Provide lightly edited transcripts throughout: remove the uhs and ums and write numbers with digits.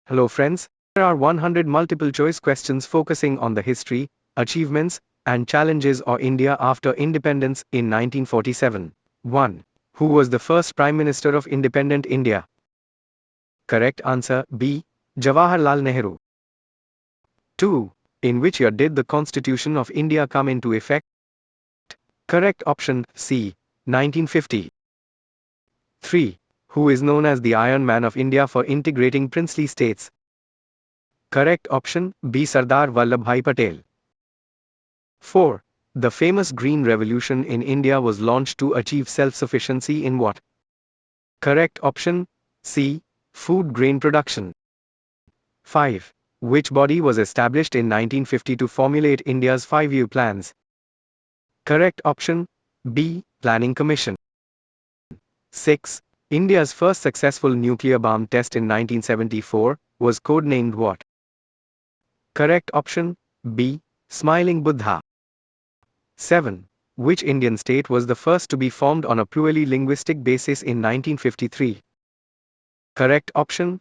Hello friends, there are 100 multiple choice questions focusing on the history, achievements, and challenges of India after independence in 1947. 1. Who was the first Prime Minister of independent India? Correct answer B. Jawaharlal Nehru. 2. In which year did the Constitution of India come into effect? Correct option C. 1950. 3. Who is known as the Iron Man of India for integrating princely states? Correct option B. Sardar Vallabhbhai Patel. 4. The famous Green Revolution in India was launched to achieve self-sufficiency in what? Correct option C. Food grain production. 5. Which body was established in 1950 to formulate India's five-year plans? Correct option B. Planning Commission. 6. India's first successful nuclear bomb test in 1974 was codenamed what? Correct option B. Smiling Buddha. 7. Which Indian state was the first to be formed on a purely linguistic basis in 1953? Correct option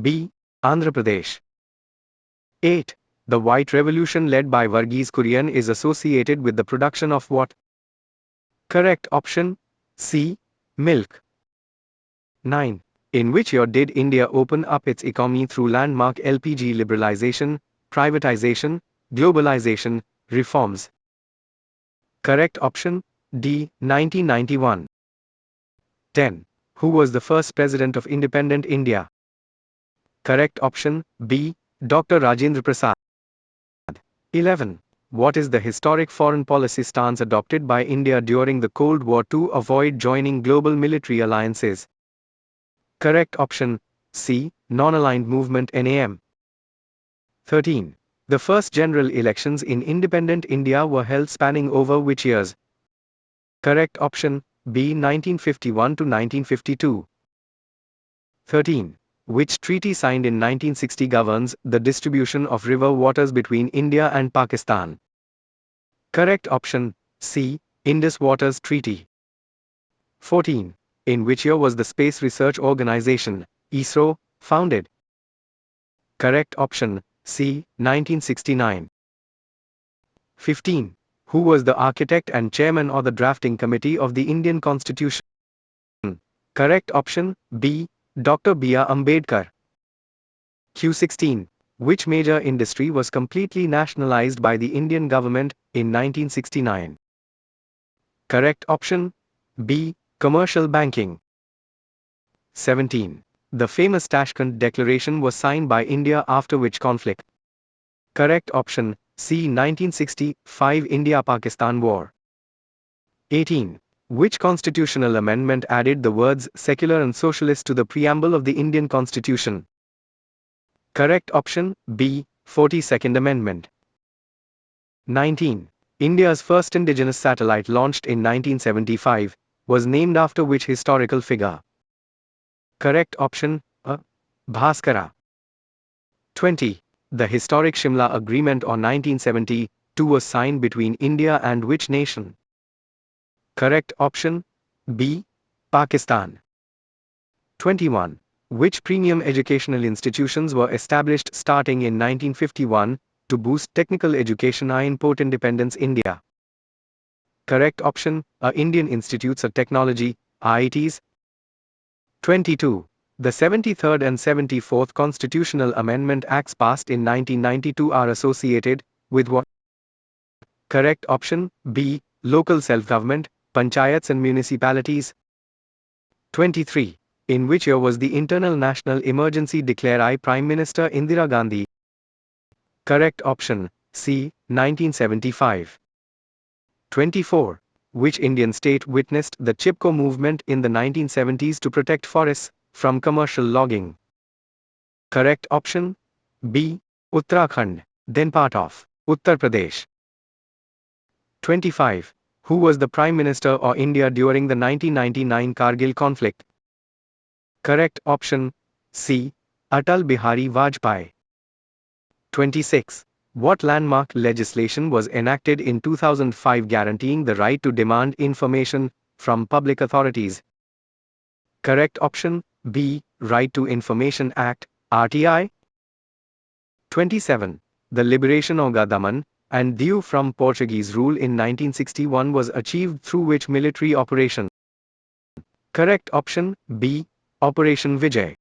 B. Andhra Pradesh. 8. The White Revolution led by Varghese Kurian is associated with the production of what? Correct option C. Milk. 9. In which year did India open up its economy through landmark LPG liberalization, privatization, globalization, reforms? Correct option D. 1991. 10. Who was the first president of independent India? Correct option B. Dr. Rajendra Prasad. 11. What is the historic foreign policy stance adopted by India during the Cold War to avoid joining global military alliances? Correct option C. Non-aligned movement NAM. 13. The first general elections in independent India were held spanning over which years? Correct option B. 1951 to 1952. 13. Which treaty signed in 1960 governs the distribution of river waters between India and Pakistan? Correct option C. Indus Waters Treaty. 14. In which year was the Space Research Organization, ISRO, founded? Correct option C. 1969. 15. Who was the architect and chairman of the drafting committee of the Indian Constitution? Correct option B. Dr. B.R. Ambedkar. Q16. Which major industry was completely nationalized by the Indian government in 1969? Correct option B. Commercial banking. 17. The famous Tashkent Declaration was signed by India after which conflict? Correct option C. 1965 India-Pakistan War. 18. Which constitutional amendment added the words secular and socialist to the preamble of the Indian Constitution? Correct option B. 42nd Amendment. 19. India's first indigenous satellite launched in 1975 was named after which historical figure? Correct option A. Bhaskara. 20. The historic Shimla Agreement of 1972 was signed between India and which nation? Correct option B. Pakistan. 21. Which premium educational institutions were established starting in 1951 to boost technical education in post-independence India? Correct option A. Indian Institutes of Technology, IITs. 22. The 73rd and 74th Constitutional Amendment Acts passed in 1992 are associated with what? Correct option B. Local self-government, panchayats and municipalities. 23. In which year was the Internal National Emergency declared by Prime Minister Indira Gandhi? Correct option C. 1975. 24. Which Indian state witnessed the Chipko movement in the 1970s to protect forests from commercial logging? Correct option B. Uttarakhand, then part of Uttar Pradesh. 25. Who was the Prime Minister of India during the 1999 Kargil conflict? Correct option C. Atal Bihari Vajpayee. 26. What landmark legislation was enacted in 2005 guaranteeing the right to demand information from public authorities? Correct option B. Right to Information Act, RTI. 27. The liberation of Gadaman and Diu from Portuguese rule in 1961 was achieved through which military operation? Correct option B. Operation Vijay.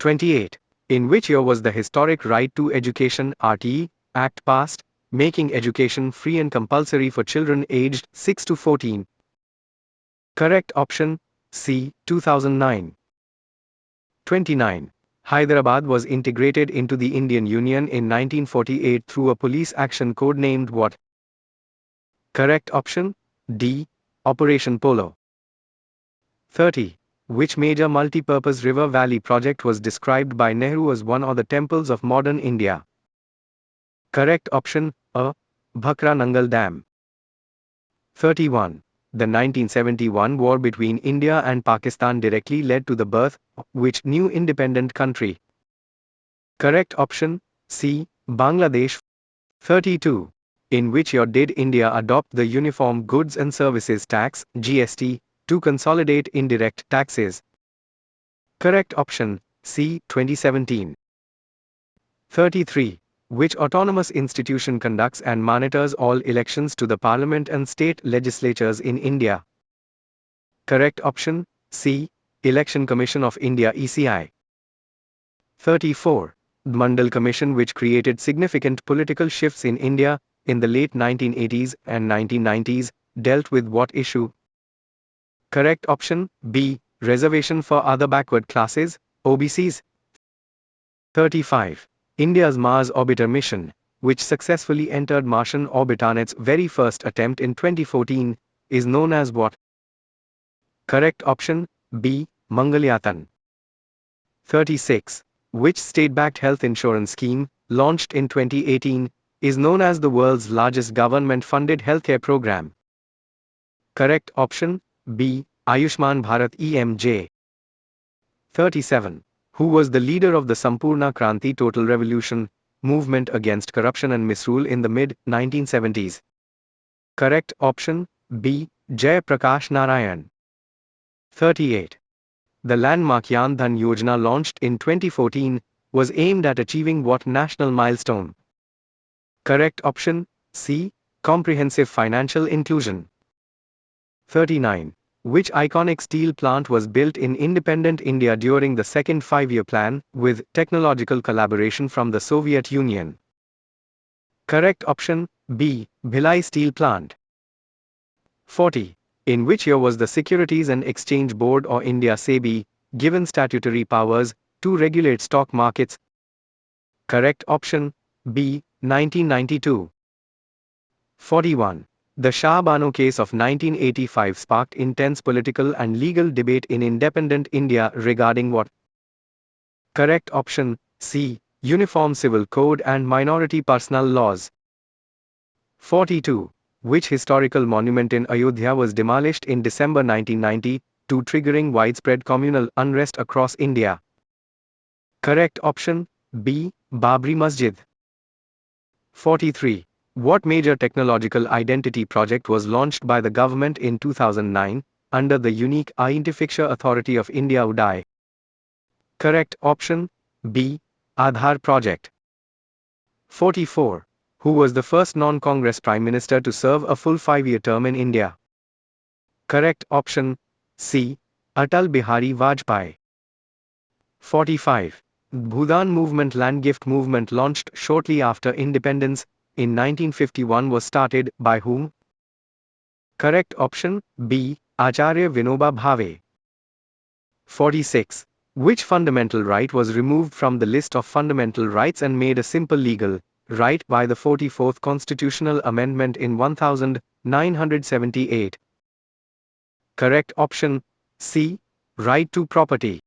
28. In which year was the Historic Right to Education (RTE) Act passed, making education free and compulsory for children aged 6 to 14? Correct option C. 2009. 29. Hyderabad was integrated into the Indian Union in 1948 through a police action code named what? Correct option D. Operation Polo. 30. Which major multi-purpose river valley project was described by Nehru as one of the temples of modern India? Correct option A. Bhakra Nangal Dam. 31. The 1971 war between India and Pakistan directly led to the birth of which new independent country? Correct option C. Bangladesh. 32. In which year did India adopt the Uniform Goods and Services Tax (GST) to consolidate indirect taxes? Correct option C. 2017. 33. Which autonomous institution conducts and monitors all elections to the Parliament and state legislatures in India? Correct option C. Election Commission of India (ECI). 34. The Mandal Commission, which created significant political shifts in India in the late 1980s and 1990s, dealt with what issue? Correct option B. Reservation for other backward classes, OBCs. 35. India's Mars orbiter mission, which successfully entered Martian orbit on its very first attempt in 2014, is known as what? Correct option B. Mangalyatan. 36. Which state-backed health insurance scheme, launched in 2018, is known as the world's largest government-funded healthcare program? Correct option B. Ayushman Bharat EMJ. 37. Who was the leader of the Sampurna Kranti Total Revolution movement against corruption and misrule in the mid-1970s? Correct option B. Jai Prakash Narayan. 38. The landmark Jan Dhan Yojana launched in 2014 was aimed at achieving what national milestone? Correct option C. Comprehensive financial inclusion. 39. Which iconic steel plant was built in independent India during the second five-year plan, with technological collaboration from the Soviet Union? Correct option B. Bhilai Steel Plant. 40. In which year was the Securities and Exchange Board or India SEBI given statutory powers to regulate stock markets? Correct option B. 1992. 41. The Shah Bano case of 1985 sparked intense political and legal debate in independent India regarding what? Correct option C. Uniform Civil Code and Minority Personal Laws. 42. Which historical monument in Ayodhya was demolished in December 1990, triggering widespread communal unrest across India? Correct option B. Babri Masjid. 43. What major technological identity project was launched by the government in 2009 under the Unique Identification Authority of India (UDAI)? Correct option B. Aadhaar project. 44. Who was the first non-Congress Prime Minister to serve a full 5-year term in India? Correct option C. Atal Bihari Vajpayee. 45. Bhudan Movement Land Gift Movement launched shortly after independence in 1951 was started by whom? Correct option B. Acharya Vinoba Bhave. 46. Which fundamental right was removed from the list of fundamental rights and made a simple legal right by the 44th Constitutional Amendment in 1978? Correct option C. Right to property.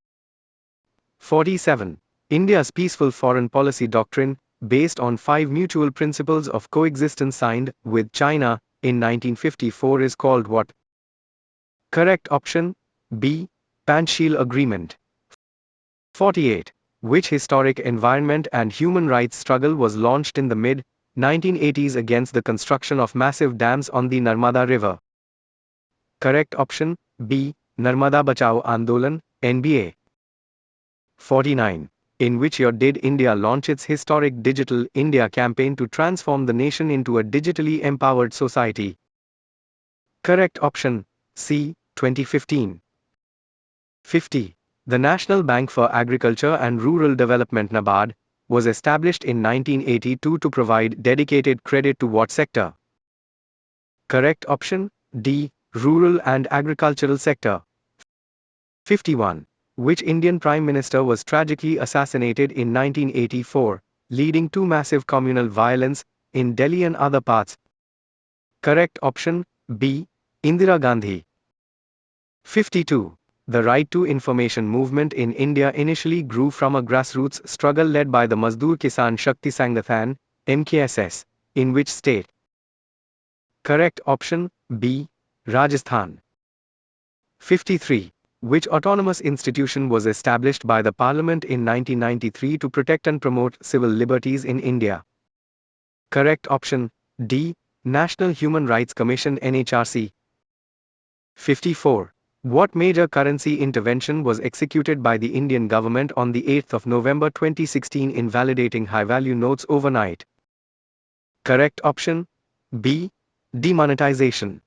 47. India's peaceful foreign policy doctrine, based on 5 mutual principles of coexistence signed with China in 1954, is called what? Correct option B. Panchsheel Agreement. 48. Which historic environment and human rights struggle was launched in the mid-1980s against the construction of massive dams on the Narmada River? Correct option B. Narmada Bachao Andolan, NBA. 49. In which year did India launch its historic Digital India campaign to transform the nation into a digitally empowered society? Correct option C. 2015. 50. The National Bank for Agriculture and Rural Development NABARD was established in 1982 to provide dedicated credit to what sector? Correct option D. Rural and agricultural sector. 51. Which Indian Prime Minister was tragically assassinated in 1984, leading to massive communal violence in Delhi and other parts? Correct option B. Indira Gandhi. 52. The Right to Information movement in India initially grew from a grassroots struggle led by the Mazdoor Kisan Shakti Sanghathan, MKSS, in which state? Correct option B. Rajasthan. 53. Which autonomous institution was established by the Parliament in 1993 to protect and promote civil liberties in India? Correct option D. National Human Rights Commission NHRC. 54. What major currency intervention was executed by the Indian government on the 8th of November 2016 invalidating high-value notes overnight? Correct option B. Demonetization.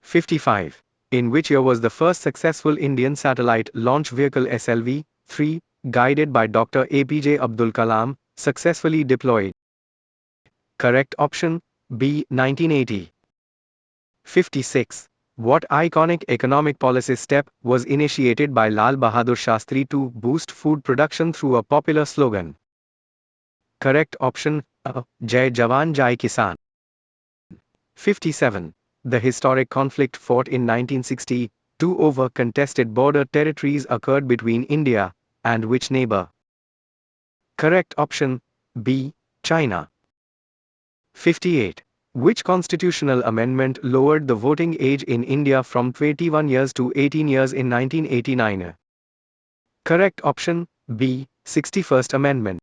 55. In which year was the first successful Indian satellite launch vehicle SLV-3, guided by Dr. APJ Abdul Kalam, successfully deployed? Correct option B. 1980. 56. What iconic economic policy step was initiated by Lal Bahadur Shastri to boost food production through a popular slogan? Correct option A. Jai Jawan Jai Kisan. 57. The historic conflict fought in 1962 over contested border territories occurred between India and which neighbor? Correct option B. China. 58. Which constitutional amendment lowered the voting age in India from 21 years to 18 years in 1989? Correct option B. 61st Amendment.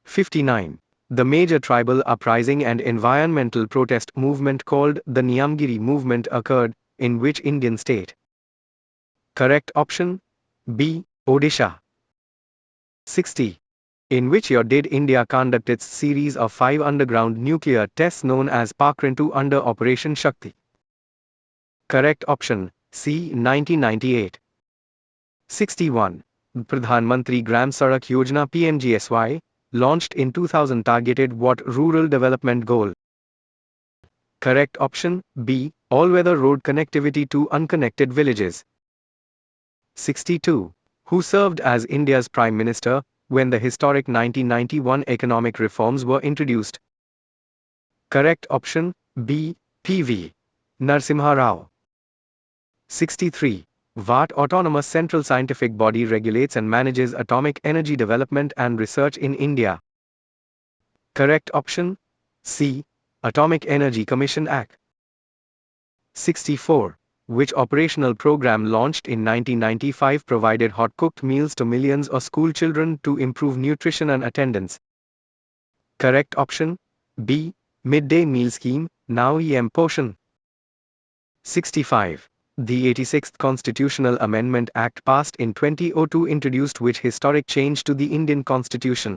59. The major tribal uprising and environmental protest movement called the Niyamgiri movement occurred in which Indian state? Correct option B. Odisha. 60. In which year did India conduct its series of 5 underground nuclear tests known as Pakran 2 under Operation Shakti? Correct option C. 1998. 61. Pradhan Mantri Gram Sadak Yojana PMGSY, launched in 2000 targeted what rural development goal? Correct option B. All-weather road connectivity to unconnected villages. 62. Who served as India's Prime Minister when the historic 1991 economic reforms were introduced? Correct option B. P.V. Narasimha Rao. 63. What autonomous central scientific body regulates and manages atomic energy development and research in India? Correct option C. Atomic Energy Commission Act. 64. Which operational program launched in 1995 provided hot-cooked meals to millions of school children to improve nutrition and attendance? Correct option B. Midday Meal Scheme, now EM Poshan. 65. The 86th Constitutional Amendment Act passed in 2002 introduced which historic change to the Indian Constitution?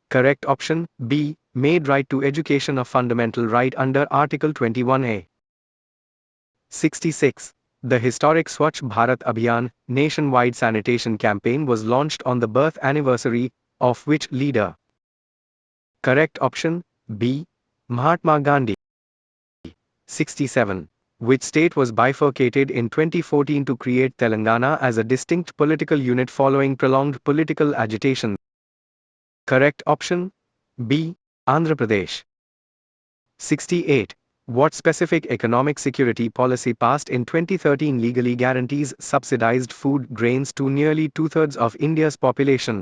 Correct option B. Made right to education a fundamental right under Article 21A. 66. The historic Swachh Bharat Abhiyan nationwide sanitation campaign was launched on the birth anniversary of which leader? Correct option B. Mahatma Gandhi. 67. Which state was bifurcated in 2014 to create Telangana as a distinct political unit following prolonged political agitation? Correct option B. Andhra Pradesh. 68. What specific economic security policy passed in 2013 legally guarantees subsidized food grains to nearly two-thirds of India's population?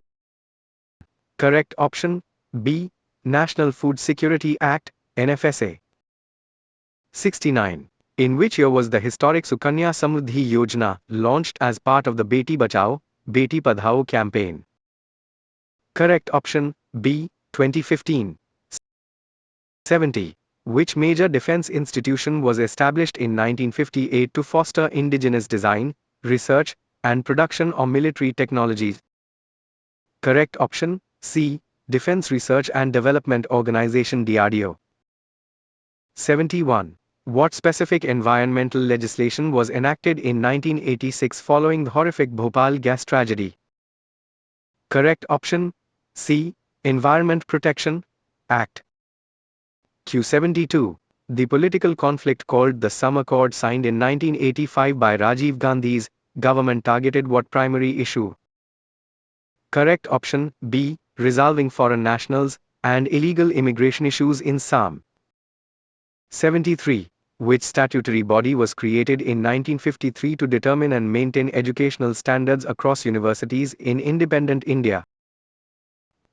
Correct option B. National Food Security Act, NFSA. 69. In which year was the historic Sukanya Samruddhi Yojana launched as part of the Beti Bachao, Beti Padhao campaign? Correct option B. 2015. 70. Which major defense institution was established in 1958 to foster indigenous design, research, and production of military technologies? Correct option C. Defense Research and Development Organization DRDO. 71. What specific environmental legislation was enacted in 1986 following the horrific Bhopal gas tragedy? Correct option C. Environment Protection Act. Q72. The political conflict called the Sum Accord signed in 1985 by Rajiv Gandhi's government targeted what primary issue? Correct option B. Resolving foreign nationals and illegal immigration issues in Assam. 73. Which statutory body was created in 1953 to determine and maintain educational standards across universities in independent India?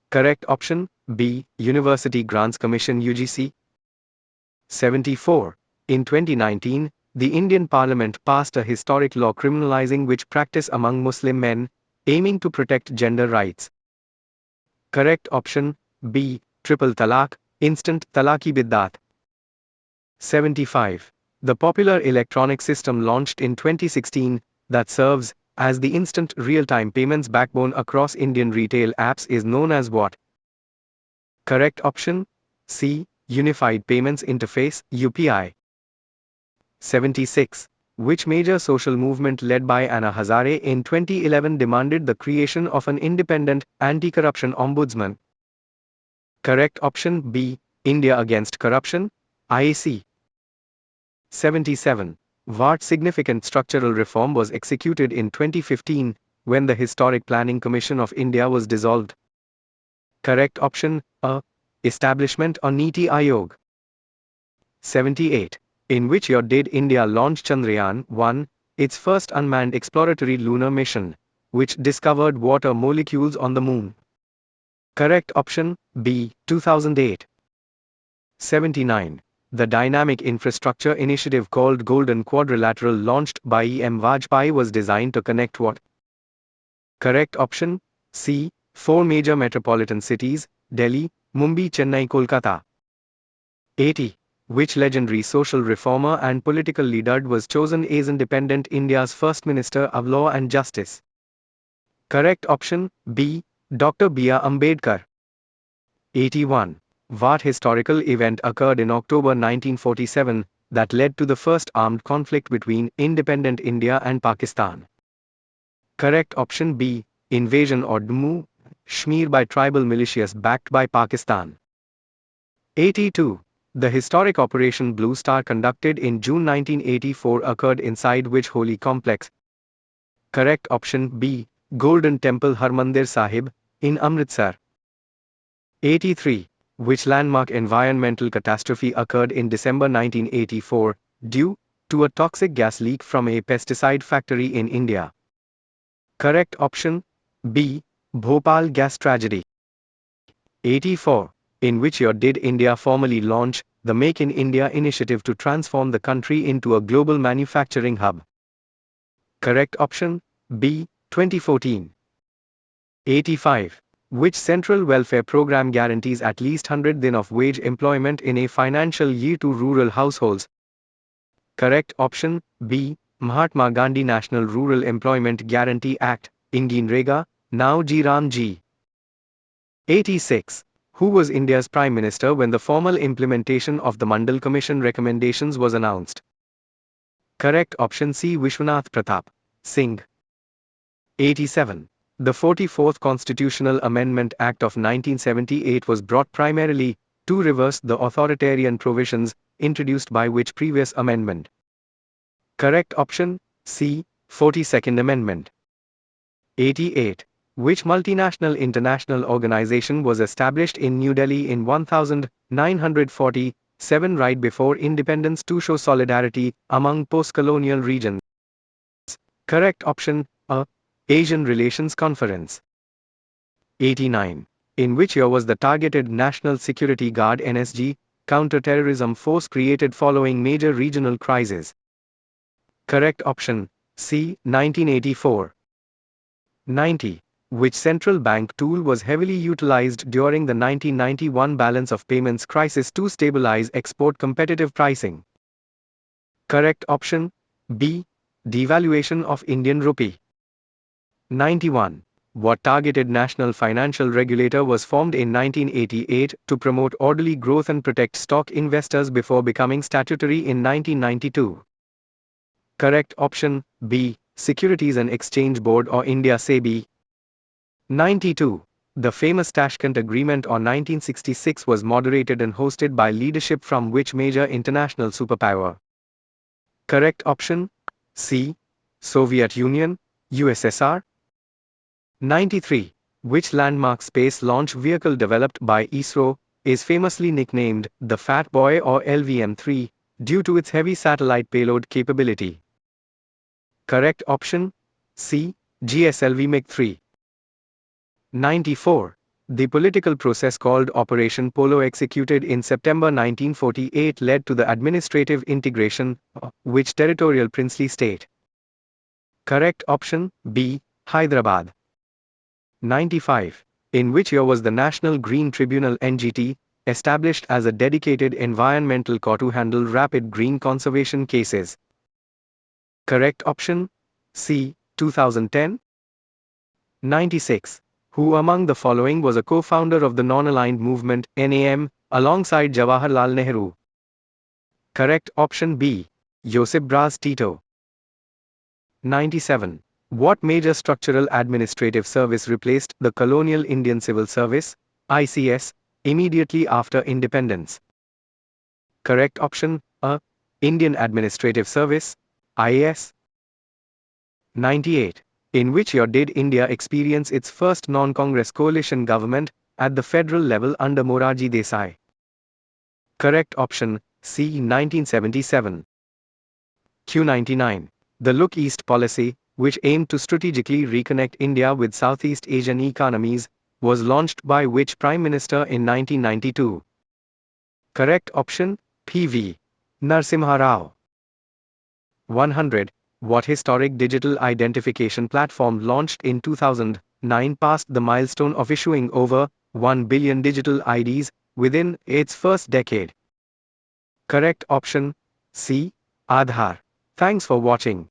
Correct option B. University Grants Commission UGC. 74. In 2019, the Indian Parliament passed a historic law criminalizing which practice among Muslim men, aiming to protect gender rights? Correct option B. Triple Talaq, Instant Talaqi Biddat. 75. The popular electronic system launched in 2016 that serves as the instant real-time payments backbone across Indian retail apps is known as what? Correct option C. Unified Payments Interface UPI. 76. Which major social movement led by Anna Hazare in 2011 demanded the creation of an independent, anti-corruption ombudsman? Correct option B. India Against Corruption, IAC. 77. What significant structural reform was executed in 2015 when the Historic Planning Commission of India was dissolved? Correct option A. Establishment of Niti Aayog. 78. In which year did India launch Chandrayaan-1, its first unmanned exploratory lunar mission, which discovered water molecules on the moon? Correct option B. 2008. 79. The Dynamic Infrastructure Initiative called Golden Quadrilateral launched by E.M. Vajpayee was designed to connect what? Correct option C. 4 major metropolitan cities, Delhi, Mumbai, Chennai, Kolkata. 80. Which legendary social reformer and political leader was chosen as independent India's first Minister of Law and Justice? Correct option B. Dr. B.R. Ambedkar. 81. What historical event occurred in October 1947 that led to the first armed conflict between independent India and Pakistan? Correct option B. Invasion or Jammu Kashmir by tribal militias backed by Pakistan. 82. The historic Operation Blue Star conducted in June 1984 occurred inside which holy complex? Correct option B. Golden Temple Harmandir Sahib, in Amritsar. 83. Which landmark environmental catastrophe occurred in December 1984 due to a toxic gas leak from a pesticide factory in India? Correct option B. Bhopal gas tragedy. 84. In which year did India formally launch the Make in India initiative to transform the country into a global manufacturing hub? Correct option B. 2014. 85. Which central welfare program guarantees at least 100 din of wage employment in a financial year to rural households? Correct option B. Mahatma Gandhi National Rural Employment Guarantee Act, Inginrega, now G. Ramji. 86. Who was India's Prime Minister when the formal implementation of the Mandal Commission recommendations was announced? Correct option C. Vishwanath Pratap Singh. 87. The 44th Constitutional Amendment Act of 1978 was brought primarily to reverse the authoritarian provisions introduced by which previous amendment? Correct option C. 42nd Amendment. 88. Which multinational international organization was established in New Delhi in 1947 right before independence to show solidarity among post-colonial regions? Correct option A. Asian Relations Conference. 89. In which year was the Targeted National Security Guard NSG counter-terrorism force created following major regional crisis? Correct option C. 1984. 90. Which central bank tool was heavily utilized during the 1991 balance of payments crisis to stabilize export competitive pricing? Correct option B. Devaluation of Indian rupee. 91. What targeted national financial regulator was formed in 1988 to promote orderly growth and protect stock investors before becoming statutory in 1992? Correct option B. Securities and Exchange Board or India SEBI. 92. The famous Tashkent Agreement of 1966 was moderated and hosted by leadership from which major international superpower? Correct option C. Soviet Union, USSR. 93. Which landmark space launch vehicle developed by ISRO is famously nicknamed the Fat Boy or LVM-3 due to its heavy satellite payload capability? Correct option C. GSLV MiG-3. 94. The political process called Operation Polo executed in September 1948 led to the administrative integration of which territorial princely state? Correct option B. Hyderabad. 95. In which year was the National Green Tribunal NGT established as a dedicated environmental court to handle rapid green conservation cases? Correct option C. 2010. 96. Who among the following was a co-founder of the non-aligned movement NAM alongside Jawaharlal Nehru? Correct option B. Josip Broz Tito. 97. What major structural administrative service replaced the colonial Indian Civil Service ICS immediately after independence? Correct option A. Indian Administrative Service IAS. 98. In which year did India experience its first non-Congress coalition government at the federal level under Morarji Desai? Correct option C. 1977. Q99. The Look East policy, which aimed to strategically reconnect India with Southeast Asian economies, was launched by which Prime Minister in 1992? Correct option PV. Narasimha Rao. 100. What historic digital identification platform launched in 2009 passed the milestone of issuing over 1 billion digital IDs within its first decade? Correct option C. Aadhaar. Thanks for watching.